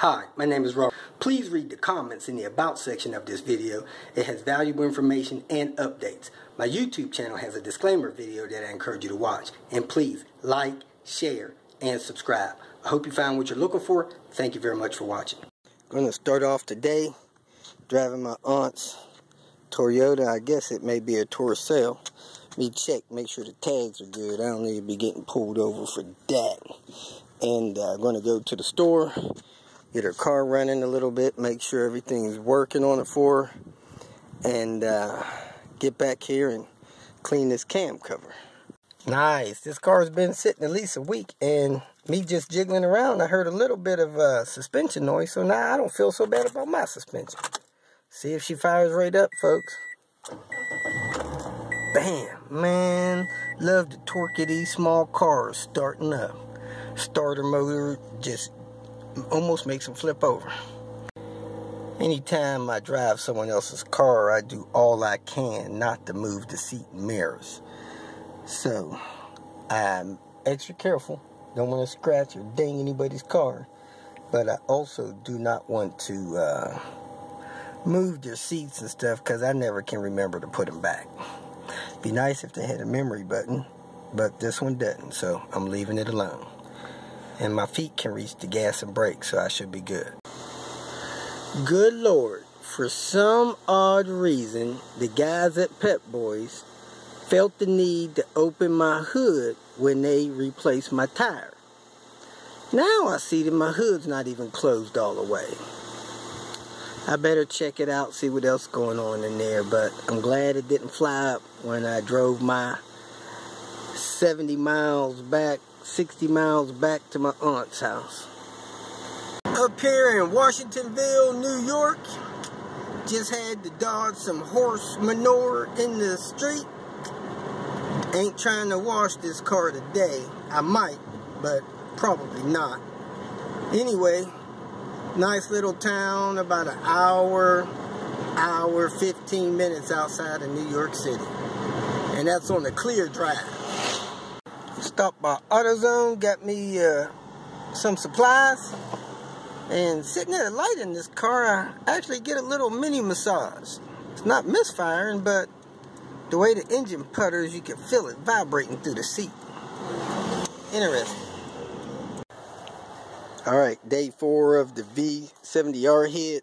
Hi, my name is Robert. Please read the comments in the About section of this video. It has valuable information and updates. My YouTube channel has a disclaimer video that I encourage you to watch. And please like, share, and subscribe. I hope you found what you're looking for. Thank you very much for watching. I'm going to start off today driving my aunt's Toyota. I guess it may be a Tercel. Let me check, make sure the tags are good. I don't need to be getting pulled over for that. And I'm going to go to the store, get her car running a little bit, make sure everything's working on it for her, and get back here and clean this cam cover. Nice. This car's been sitting at least a week, and me just jiggling around, I heard a little bit of suspension noise, so now I don't feel so bad about my suspension. See if she fires right up, folks. Bam. Man, love the torque of these small cars starting up. Starter motor just almost makes them flip over. Anytime I drive someone else's car, I do all I can not to move the seat and mirrors. So, I'm extra careful. Don't want to scratch or ding anybody's car. But I also do not want to move their seats and stuff because I never can remember to put them back. Be nice if they had a memory button, but this one doesn't, so I'm leaving it alone. And my feet can reach the gas and brakes, so I should be good. Good Lord, for some odd reason, the guys at Pep Boys felt the need to open my hood when they replaced my tire. Now I see that my hood's not even closed all the way. I better check it out, see what else is going on in there, but I'm glad it didn't fly up when I drove my 70 miles back, 60 miles back to my aunt's house. Up here in Washingtonville, New York, just had to dodge some horse manure in the street. Ain't trying to wash this car today. I might, but probably not. Anyway, nice little town, about an hour, 15 minutes outside of New York City. And that's on a clear drive. Stopped by AutoZone, got me some supplies. And sitting at a light in this car, I actually get a little mini massage. It's not misfiring, but the way the engine putters, you can feel it vibrating through the seat. Interesting. Alright, day 4 of the V70R head.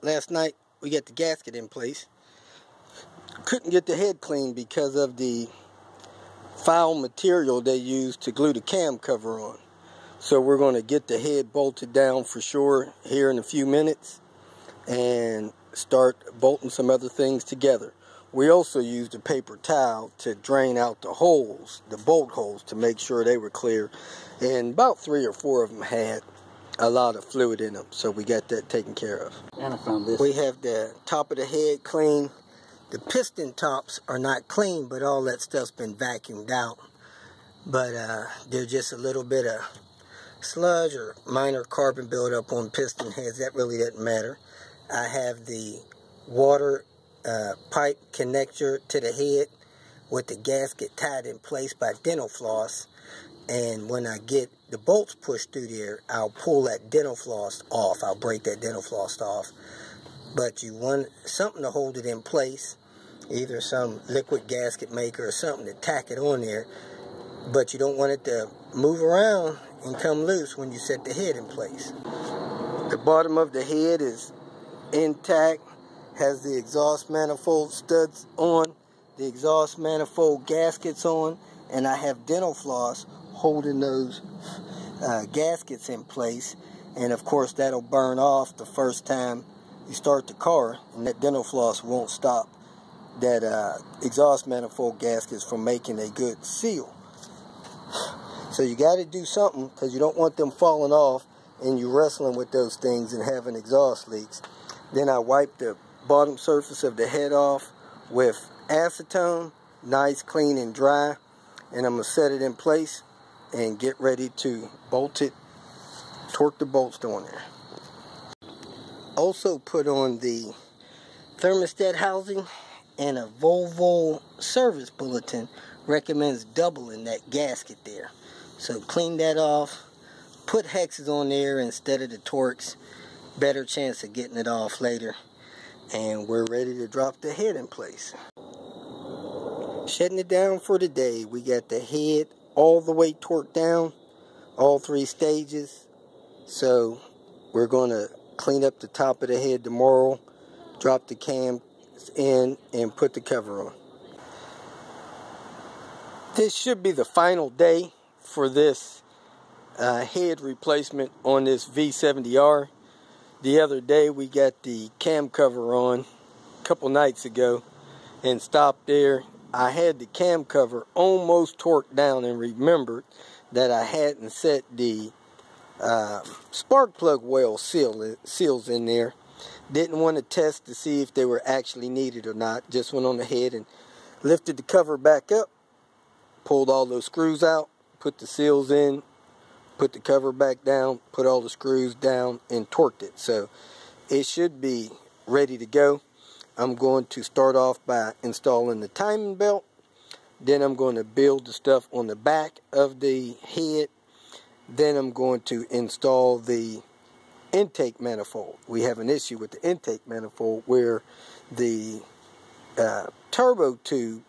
Last night, we got the gasket in place. Couldn't get the head clean because of the foul material they used to glue the cam cover on. So we're going to get the head bolted down for sure here in a few minutes and start bolting some other things together. We also used a paper towel to drain out the holes, the bolt holes, to make sure they were clear. And about 3 or 4 of them had a lot of fluid in them, so we got that taken care of. And I found this. We have the top of the head clean. The piston tops are not clean, but all that stuff's been vacuumed out. But there's just a little bit of sludge or minor carbon buildup on piston heads. That really doesn't matter. I have the water pipe connector to the head with the gasket tied in place by dental floss. And when I get the bolts pushed through there, I'll pull that dental floss off. I'll break that dental floss off. But you want something to hold it in place, either some liquid gasket maker or something to tack it on there. But you don't want it to move around and come loose when you set the head in place. The bottom of the head is intact, has the exhaust manifold studs on, the exhaust manifold gaskets on, and I have dental floss holding those gaskets in place. And of course that'll burn off the first time you start the car, and that dental floss won't stop that exhaust manifold gaskets from making a good seal. So you got to do something, because you don't want them falling off and you wrestling with those things and having exhaust leaks. Then I wipe the bottom surface of the head off with acetone, nice, clean, and dry. And I'm going to set it in place and get ready to bolt it, torque the bolts on there. Also put on the thermostat housing, and a Volvo service bulletin recommends doubling that gasket there. So clean that off, put hexes on there instead of the Torx. Better chance of getting it off later. And we're ready to drop the head in place. Shutting it down for the day. We got the head all the way torqued down, all 3 stages. So we're going to clean up the top of the head tomorrow, drop the cams in, and put the cover on. This should be the final day for this head replacement on this V70R. The other day we got the cam cover on a couple nights ago and stopped there. I had the cam cover almost torqued down and remembered that I hadn't set the spark plug well seals in there. Didn't want to test to see if they were actually needed or not. Just went on ahead and lifted the cover back up, pulled all those screws out, put the seals in, put the cover back down, put all the screws down, and torqued it. So it should be ready to go. I'm going to start off by installing the timing belt. Then I'm going to build the stuff on the back of the head. Then I'm going to install the intake manifold. We have an issue with the intake manifold where the turbo tube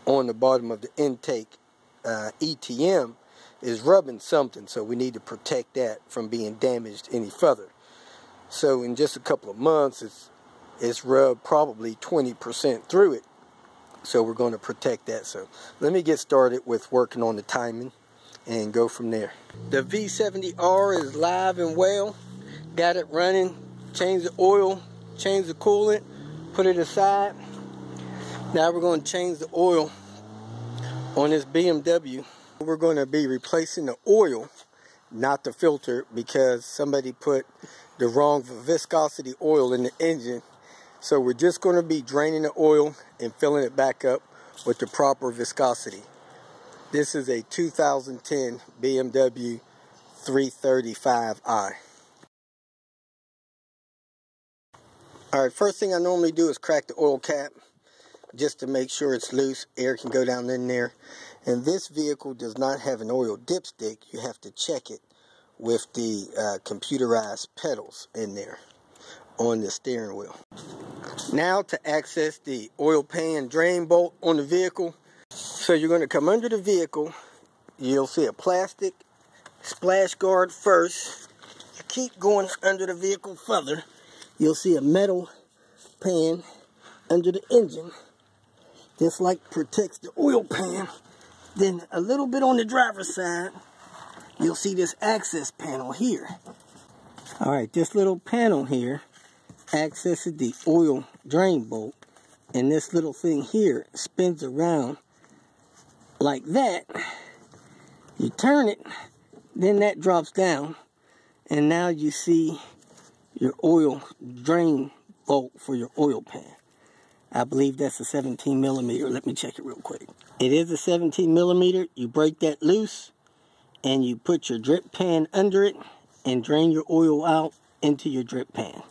on the bottom of the intake ETM is rubbing something, so we need to protect that from being damaged any further. So in just a couple of months, it's rubbed probably 20% through it, so we're going to protect that. So let me get started with working on the timing and go from there. The V70R is live and well. Got it running. Change the oil, change the coolant, put it aside. Now we're going to change the oil on this BMW. We're going to be replacing the oil, not the filter, because somebody put the wrong viscosity oil in the engine. So we're just going to be draining the oil and filling it back up with the proper viscosity. This is a 2010 BMW 335i. Alright, first thing I normally do is crack the oil cap just to make sure it's loose. Air can go down in there. And this vehicle does not have an oil dipstick. You have to check it with the computerized pedals in there on the steering wheel. Now to access the oil pan drain bolt on the vehicle. So you're going to come under the vehicle. You'll see a plastic splash guard first. You keep going under the vehicle further. You'll see a metal pan under the engine. This like protects the oil pan. Then a little bit on the driver's side, you'll see this access panel here. Alright, this little panel here accesses the oil drain bolt. And this little thing here spins around like that. You turn it, then that drops down. And now you see your oil drain bolt for your oil pan. I believe that's a 17 millimeter. Let me check it real quick. It is a 17 millimeter. You break that loose and you put your drip pan under it and drain your oil out into your drip pan.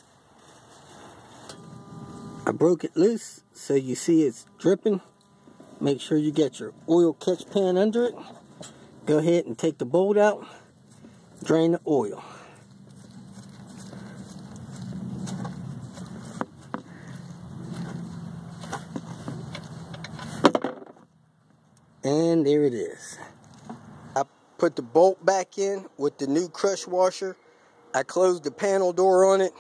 I broke it loose so you see it's dripping. Make sure you get your oil catch pan under it. Go ahead and take the bolt out. Drain the oil. And there it is. I put the bolt back in with the new crush washer. I closed the panel door on it.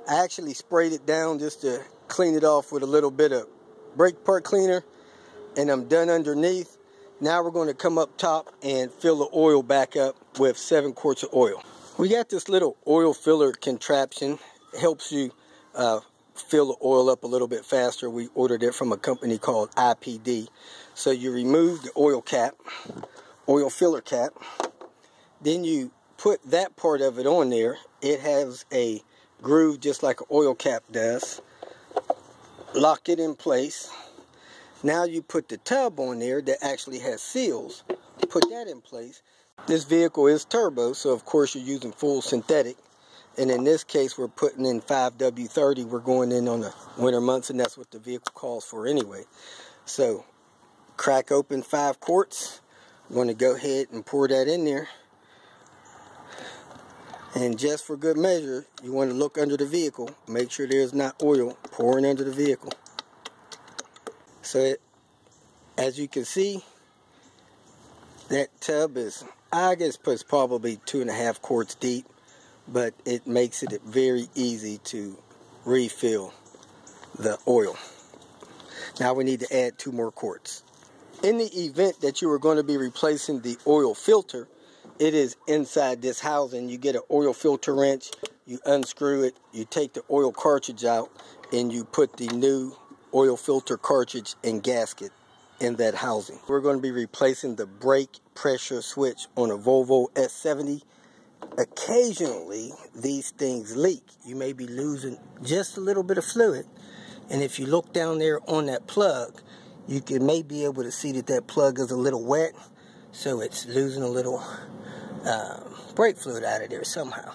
I actually sprayed it down just to clean it off with a little bit of brake part cleaner. And I'm done underneath. Now we're going to come up top and fill the oil back up with 7 quarts of oil. We got this little oil filler contraption. It helps you fill the oil up a little bit faster. We ordered it from a company called IPD. So you remove the oil cap, oil filler cap. Then you put that part of it on there. It has a groove just like an oil cap does. Lock it in place. Now you put the tub on there that actually has seals. Put that in place. This vehicle is turbo, so of course you're using full synthetic. And in this case, we're putting in 5W30. We're going in on the winter months, and that's what the vehicle calls for anyway. So, crack open 5 quarts. I'm going to go ahead and pour that in there. And just for good measure, you want to look under the vehicle. Make sure there's not oil pouring under the vehicle. So as you can see, that tub is, I guess it's probably 2.5 quarts deep, but it makes it very easy to refill the oil. Now we need to add 2 more quarts. In the event that you are going to be replacing the oil filter, it is inside this housing. You get an oil filter wrench, you unscrew it, you take the oil cartridge out, and you put the new oil filter cartridge and gasket in that housing. We're going to be replacing the brake pressure switch on a Volvo S70. Occasionally, these things leak. You may be losing just a little bit of fluid, and if you look down there on that plug, you may be able to see that that plug is a little wet, so it's losing a little brake fluid out of there somehow.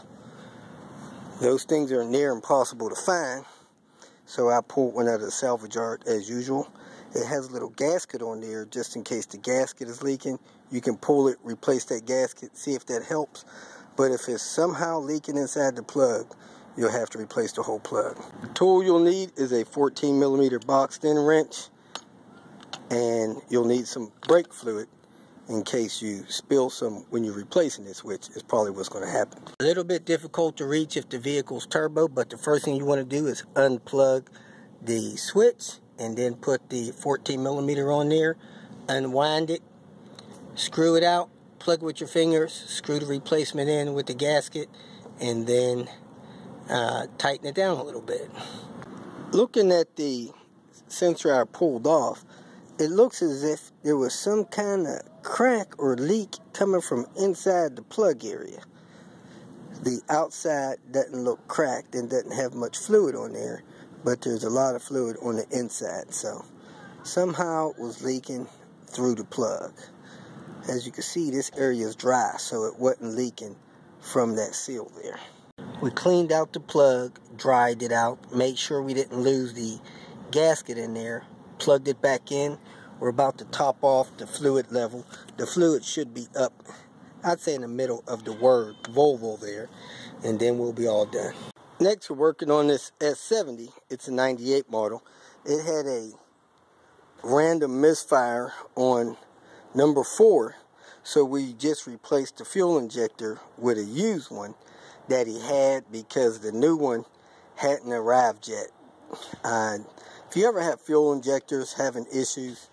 Those things are near impossible to find, so I pulled one out of the salvage yard as usual. It has a little gasket on there just in case the gasket is leaking. You can pull it, replace that gasket, see if that helps. But if it's somehow leaking inside the plug, you'll have to replace the whole plug. The tool you'll need is a 14mm boxed-in wrench, and you'll need some brake fluid in case you spill some when you're replacing this, which is probably what's going to happen. A little bit difficult to reach if the vehicle's turbo, but the first thing you want to do is unplug the switch and then put the 14mm on there, unwind it, screw it out, plug it with your fingers, screw the replacement in with the gasket, and then tighten it down a little bit. Looking at the sensor I pulled off, it looks as if there was some kind of crack or leak coming from inside the plug area. The outside doesn't look cracked and doesn't have much fluid on there, but there's a lot of fluid on the inside, so somehow it was leaking through the plug. As you can see, this area is dry, so it wasn't leaking from that seal there. We cleaned out the plug, dried it out, made sure we didn't lose the gasket in there, plugged it back in. We're about to top off the fluid level. The fluid should be up, I'd say in the middle of the word Volvo there, and then we'll be all done. Next, we're working on this S70. It's a 98 model. It had a random misfire on number 4, so we just replaced the fuel injector with a used one that he had because the new one hadn't arrived yet. If you ever have fuel injectors having issues,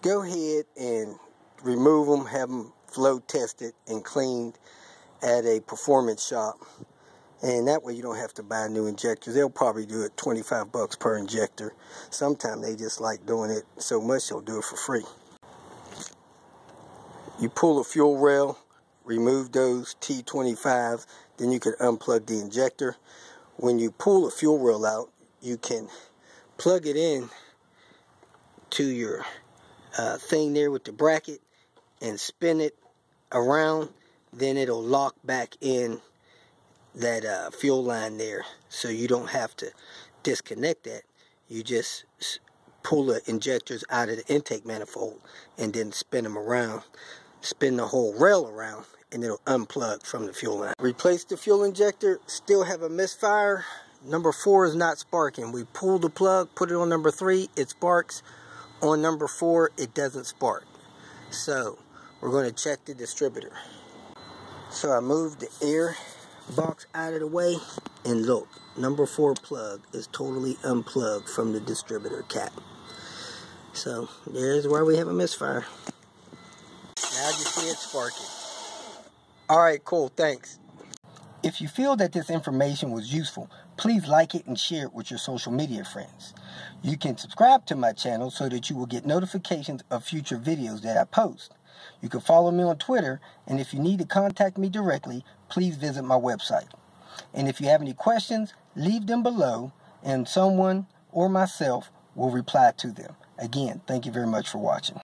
go ahead and remove them, have them flow tested and cleaned at a performance shop. And that way you don't have to buy new injectors. They'll probably do it $25 per injector. Sometimes they just like doing it so much they'll do it for free. You pull the fuel rail, remove those T25s, then you can unplug the injector. When you pull the fuel rail out, you can plug it in to your thing there with the bracket and spin it around. Then it'll lock back in that fuel line there, so you don't have to disconnect that. You just pull the injectors out of the intake manifold and then spin them around, spin the whole rail around, and it'll unplug from the fuel line. Replace the fuel injector, still have a misfire. Number 4 is not sparking. We pull the plug, put it on number 3, it sparks. On number 4, it doesn't spark. So we're going to check the distributor. So I moved the air box out of the way, and look, number 4 plug is totally unplugged from the distributor cap. So there's where we have a misfire. Now you see it sparking. Alright, cool, thanks. If you feel that this information was useful, please like it and share it with your social media friends. You can subscribe to my channel so that you will get notifications of future videos that I post. You can follow me on Twitter, and if you need to contact me directly, please visit my website. And if you have any questions, leave them below, and someone or myself will reply to them. Again, thank you very much for watching.